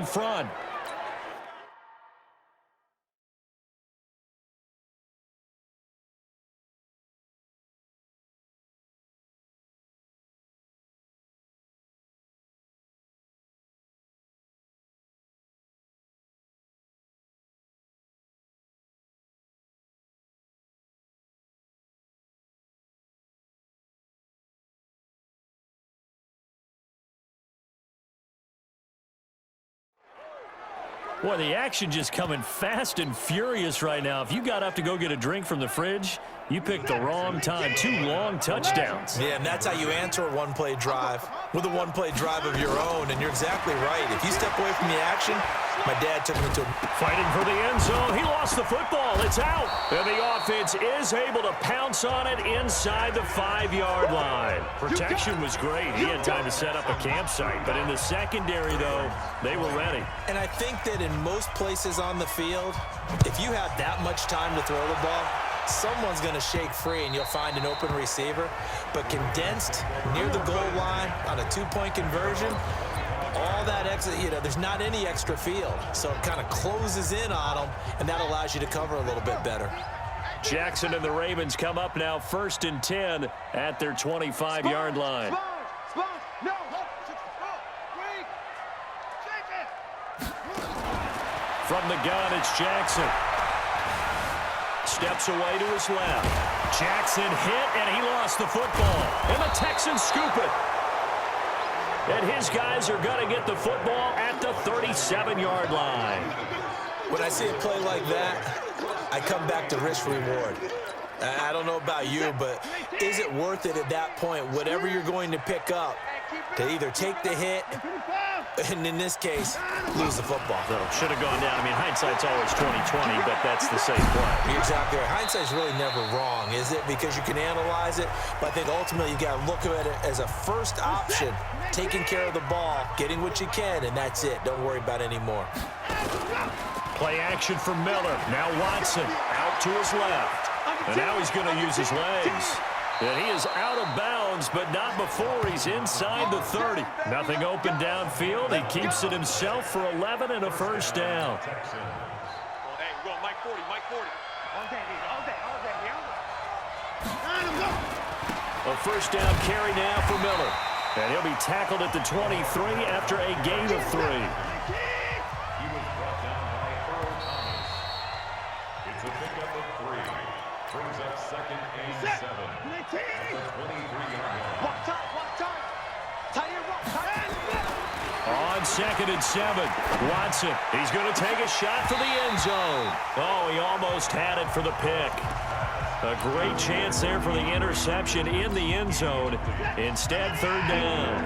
in front. Boy, the action just coming fast and furious right now. If you got up to go get a drink from the fridge, you picked the wrong time. 2 long touchdowns. Yeah, and that's how you answer a one-play drive with a one-play drive of your own. And you're exactly right. If you step away from the action, my dad took me to fighting for the end zone. He lost the football. It's out. And the offense is able to pounce on it inside the 5-yard line. Protection was great. He had time to set up a campsite. But in the secondary, though, they were ready. And I think that in most places on the field, if you have that much time to throw the ball, someone's going to shake free and you'll find an open receiver. But condensed near the goal line on a 2-point conversion, all that extra, there's not any extra field. So it kind of closes in on them, and that allows you to cover a little bit better. Jackson and the Ravens come up now 1st and 10 at their 25-yard line. From the gun, it's Jackson. Steps away to his left. Jackson hit, and he lost the football. And the Texans scoop it. And his guys are going to get the football at the 37-yard line. When I see a play like that, I come back to risk-reward. I don't know about you, but is it worth it at that point, whatever you're going to pick up, to either take the hit, and in this case, lose the football? So, should have gone down. I mean, hindsight's always 20/20, but that's the safe play. You're exactly right. Hindsight's really never wrong, is it? Because you can analyze it, but I think ultimately you got to look at it as a first option, taking care of the ball, getting what you can, and that's it. Don't worry about any more. Play action for Miller. Now Watson out to his left. And now he's going to use his legs. And he is out of bounds, but not before he's inside the 30. Nothing open downfield. He keeps it himself for 11 and a first down. Hey, we're going Mike 40, Mike 40. All day, A first down carry now for Miller. And he'll be tackled at the 23 after a gain of 3. He was brought down by Earl Thomas. It's a pickup of 3. Brings up 2nd and 7. At the 23-yard line. Walk time. Tight end, walk time. On 2nd and 7, Watson. He's going to take a shot for the end zone. Oh, he almost had it for the pick. A great chance there for the interception in the end zone. Instead, 3rd down.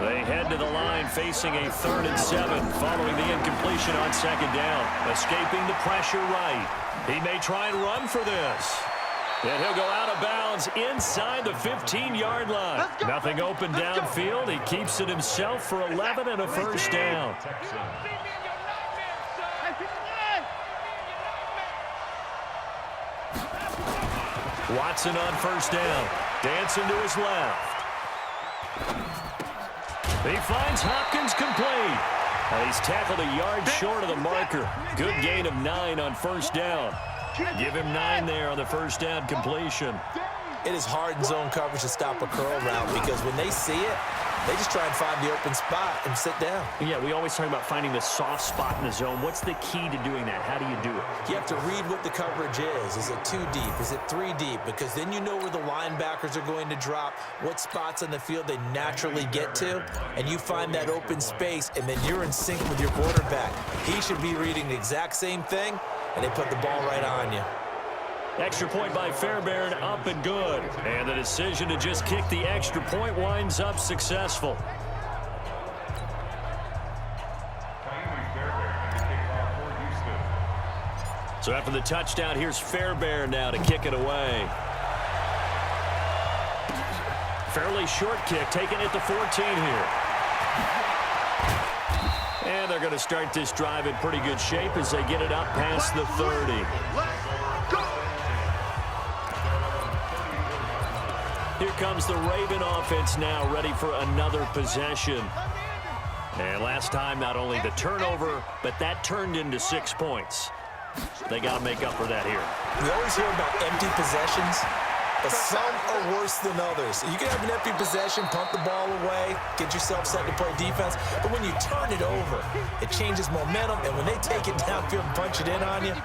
They head to the line facing a 3rd and 7 following the incompletion on 2nd down. Escaping the pressure right. He may try and run for this. And he'll go out of bounds inside the 15-yard line. Nothing open downfield. He keeps it himself for 11 and a first down. Watson on first down. Dancing to his left. He finds Hopkins complete. And he's tackled a yard short of the marker. Good gain of 9 on first down. Give him 9 there on the first down completion. It is hard in zone coverage to stop a curl route because when they see it, they just try and find the open spot and sit down. Yeah, we always talk about finding the soft spot in the zone. What's the key to doing that? How do you do it? You have to read what the coverage is. Is it 2 deep? Is it 3 deep? Because then you know where the linebackers are going to drop, what spots on the field they naturally get to, and you find that open space, and then you're in sync with your quarterback. He should be reading the exact same thing, and they put the ball right on you. Extra point by Fairbairn, up and good. And the decision to just kick the extra point winds up successful. So after the touchdown, here's Fairbairn now to kick it away. Fairly short kick, taken at the 14 here. And they're going to start this drive in pretty good shape as they get it up past the 30. Here comes the Raven offense now, ready for another possession. And last time, not only the turnover, but that turned into 6 points. They got to make up for that here. We always hear about empty possessions, but some are worse than others. You can have an empty possession, punt the ball away, get yourself set to play defense, but when you turn it over, it changes momentum, and when they take it downfield and punch it in on you,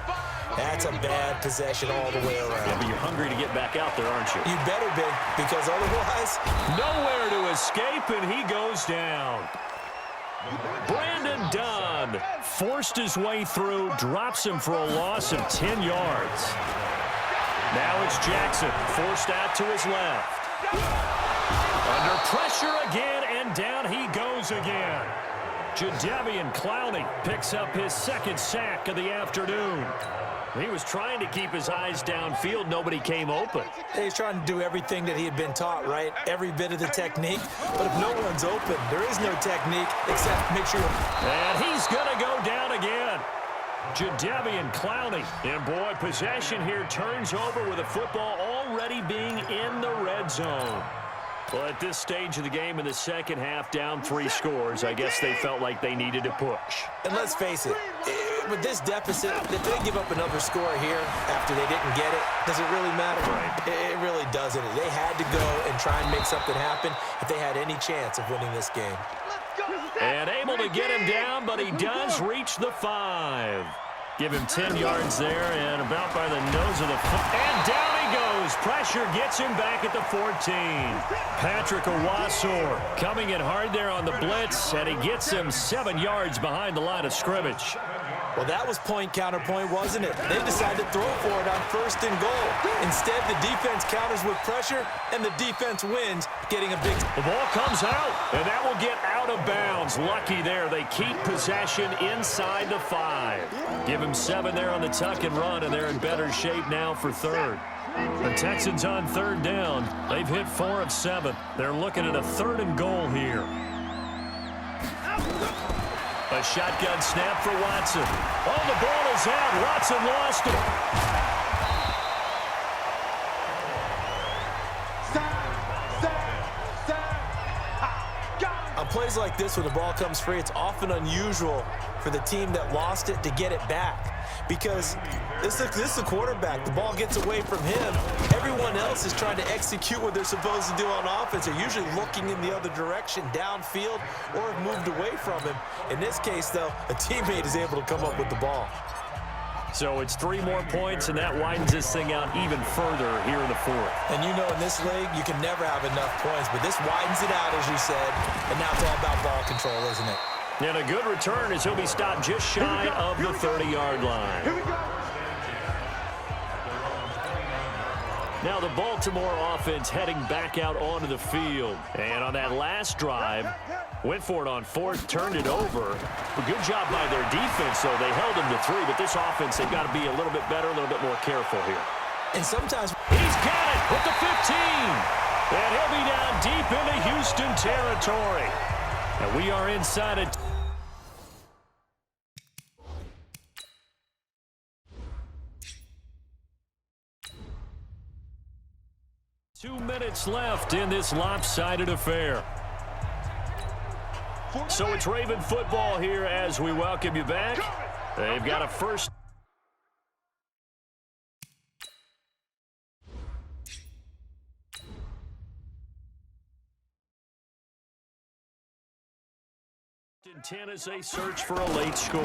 that's a bad possession all the way around. Yeah, but you're hungry to get back out there, aren't you? You better be, because otherwise... Nowhere to escape, and he goes down. Brandon Dunn forced his way through, drops him for a loss of 10 yards. Now it's Jackson, forced out to his left. Under pressure again, and down he goes again. Jadeveon Clowney picks up his second sack of the afternoon. He was trying to keep his eyes downfield. Nobody came open. He's trying to do everything that he had been taught, right? Every bit of the technique. But if no one's open, there is no technique except make sure. And he's going to go down again. Jadeveon Clowney. And, boy, possession here turns over with the football already being in the red zone. Well, at this stage of the game in the second half, down 3 scores, I guess they felt like they needed to push. And let's face it, with this deficit, if they give up another score here after they didn't get it, does it really matter? Right. It really doesn't. They had to go and try and make something happen if they had any chance of winning this game. And able to get him down, but he does reach the 5. Give him 10 yards there and about by the nose of the foot. And down he goes. Pressure gets him back at the 14. Patrick Owasor coming in hard there on the blitz, and he gets him 7 yards behind the line of scrimmage. Well, that was point counterpoint, wasn't it? They decided to throw for it on 1st and goal. Instead, the defense counters with pressure, and the defense wins, getting a big... The ball comes out, and that will get out of bounds. Lucky there. They keep possession inside the 5. Give him 7 there on the tuck and run, and they're in better shape now for 3rd. The Texans on 3rd down. They've hit 4 of 7. They're looking at a 3rd and goal here. A shotgun snap for Watson. Oh, the ball is out. Watson lost it. On plays like this, when the ball comes free, it's often unusual for the team that lost it to get it back. Because this is the quarterback. The ball gets away from him. Everyone else is trying to execute what they're supposed to do on offense. They're usually looking in the other direction, downfield, or have moved away from him. In this case, though, a teammate is able to come up with the ball. So it's 3 more points, and that widens this thing out even further here in the 4th. And you know, in this league, you can never have enough points, but this widens it out, as you said, and now it's all about ball control, isn't it? And a good return as he'll be stopped just shy of the 30-yard line. Now the Baltimore offense heading back out onto the field. And on that last drive, went for it on 4th, turned it over. A good job by their defense, though. They held him to 3, but this offense, they've got to be a little bit better, a little bit more careful here. And sometimes... He's got it with the 15. And he'll be down deep into Houston territory. And we are inside it. Two minutes left in this lopsided affair. So it's Raven football here as we welcome you back. They've got a first. In 10 as they search for a late score.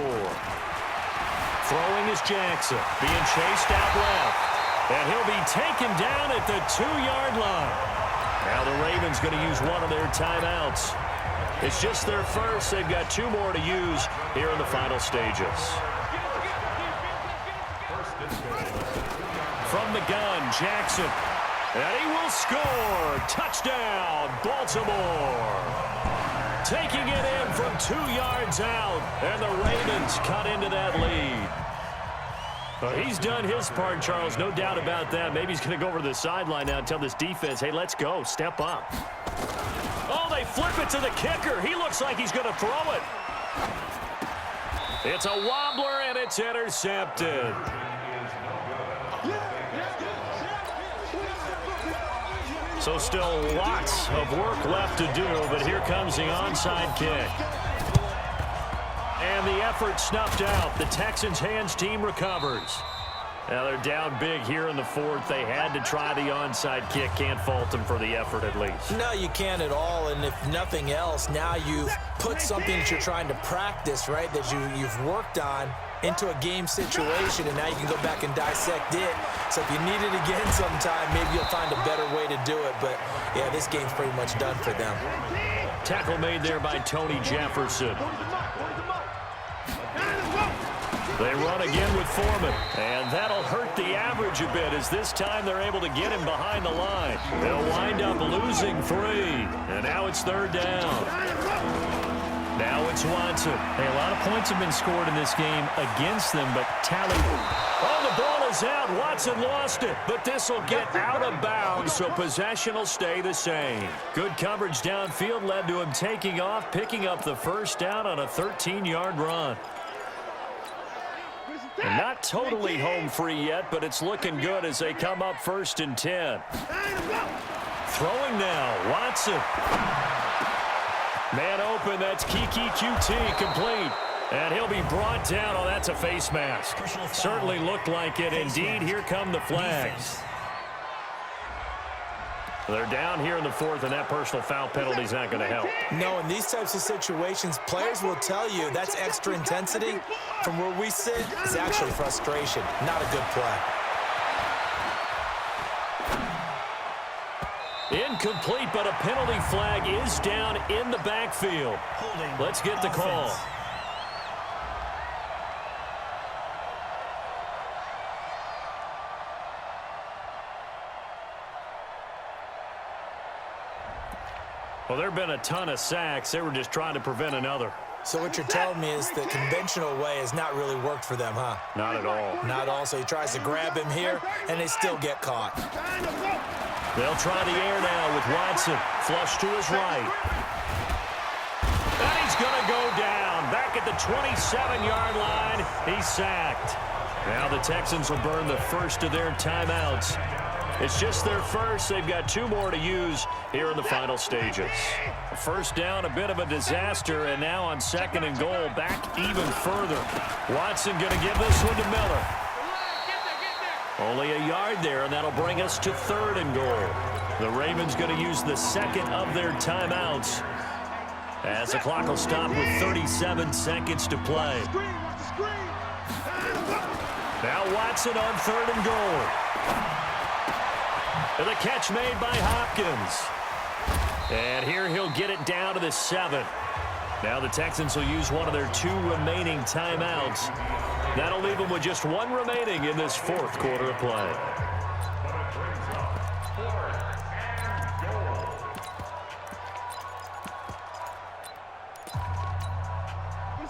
Throwing is Jackson, being chased out left. And he'll be taken down at the 2-yard line. Now the Ravens going to use one of their timeouts. It's just their first. They've got 2 more to use here in the final stages. From the gun, Jackson. And he will score. Touchdown, Baltimore. Taking it in from 2 yards out. And the Ravens cut into that lead. Well, he's done his part, Charles. No doubt about that. Maybe he's going to go over to the sideline now and tell this defense, hey, let's go. Step up. Oh, they flip it to the kicker. He looks like he's going to throw it. It's a wobbler, and it's intercepted. So still lots of work left to do, but here comes the onside kick. effort snuffed out. The Texans' hands team recovers. Now they're down big here in the fourth. They had to try the onside kick. Can't fault them for the effort at least. No, you can't at all. And if nothing else, now you've put something that you're trying to practice, right, that you've worked on into a game situation, and now you can go back and dissect it. So if you need it again sometime, maybe you'll find a better way to do it. But, yeah, this game's pretty much done for them. Tackle made there by Tony Jefferson. They run again with Foreman, and that'll hurt the average a bit as this time they're able to get him behind the line. They'll wind up losing 3, and now it's 3rd down. Now it's Watson. Hey, a lot of points have been scored in this game against them, but tally. Oh, the ball is out. Watson lost it, but this will get out of bounds, so possession will stay the same. Good coverage downfield led to him taking off, picking up the 1st down on a 13-yard run. And not totally home free yet, but it's looking good as they come up 1st and 10. Throwing now, Watson. Man open, that's Kiki QT complete. And he'll be brought down. Oh, that's a face mask. Certainly looked like it. Indeed, here come the flags. They're down here in the 4th, and that personal foul penalty is not going to help. No, in these types of situations, players will tell you that's extra intensity. From where we sit, it's actually frustration. Not a good play. Incomplete, but a penalty flag is down in the backfield. Let's get the call. Well, there have been a ton of sacks. They were just trying to prevent another. So what you're telling me is the conventional way has not really worked for them, huh? Not at all. Not at all. So he tries to grab him here, and they still get caught. They'll try the air now with Watson. Flush to his right. And he's going to go down. Back at the 27-yard line. He's sacked. Now the Texans will burn the first of their timeouts. It's just their first. They've got 2 more to use here in the final stages. A 1st down, a bit of a disaster, and now on 2nd and goal, back even further. Watson going to give this one to Miller. Only a yard there, and that'll bring us to 3rd and goal. The Ravens going to use the 2nd of their timeouts as the clock will stop with 37 seconds to play. Now Watson on 3rd and goal. And the catch made by Hopkins. And here he'll get it down to the 7. Now the Texans will use one of their 2 remaining timeouts. That'll leave them with just 1 remaining in this 4th quarter of play.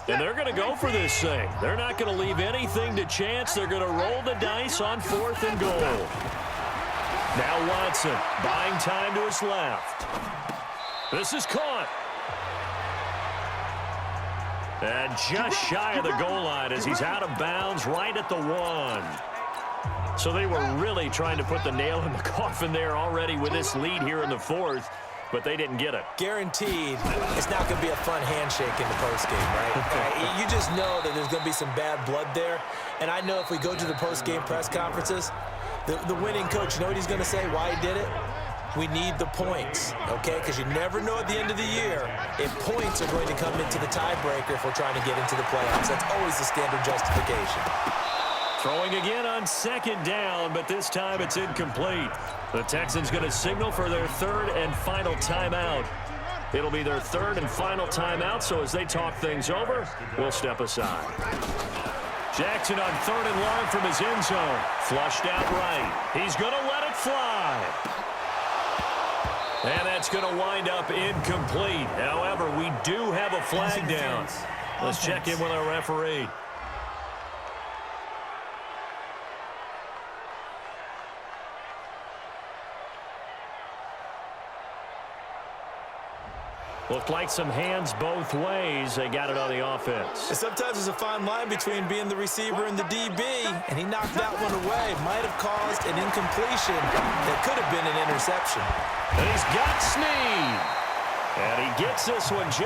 And they're going to go for this thing. They're not going to leave anything to chance. They're going to roll the dice on 4th and goal. Now Watson buying time to his left. This is caught. And just shy of the goal line as he's out of bounds right at the 1. So they were really trying to put the nail in the coffin there already with this lead here in the 4th, but they didn't get it. Guaranteed it's not going to be a fun handshake in the postgame, right? You just know that there's going to be some bad blood there. And I know if we go to the postgame press conferences, the winning coach, you know what he's going to say, why he did it? We need the points, okay? Because you never know at the end of the year if points are going to come into the tiebreaker if we're trying to get into the playoffs. That's always the standard justification. Throwing again on 2nd down, but this time it's incomplete. The Texans going to signal for their 3rd and final timeout. It'll be their 3rd and final timeout, so as they talk things over, we'll step aside. Jackson on 3rd and long from his end zone. Flushed out right. He's going to let it fly. And that's going to wind up incomplete. However, we do have a flag down. Let's check in with our referee. Looked like some hands both ways. They got it on the offense. And sometimes there's a fine line between being the receiver and the DB, and he knocked that one away. Might have caused an incompletion that could have been an interception. And he's got Snead. And he gets this one just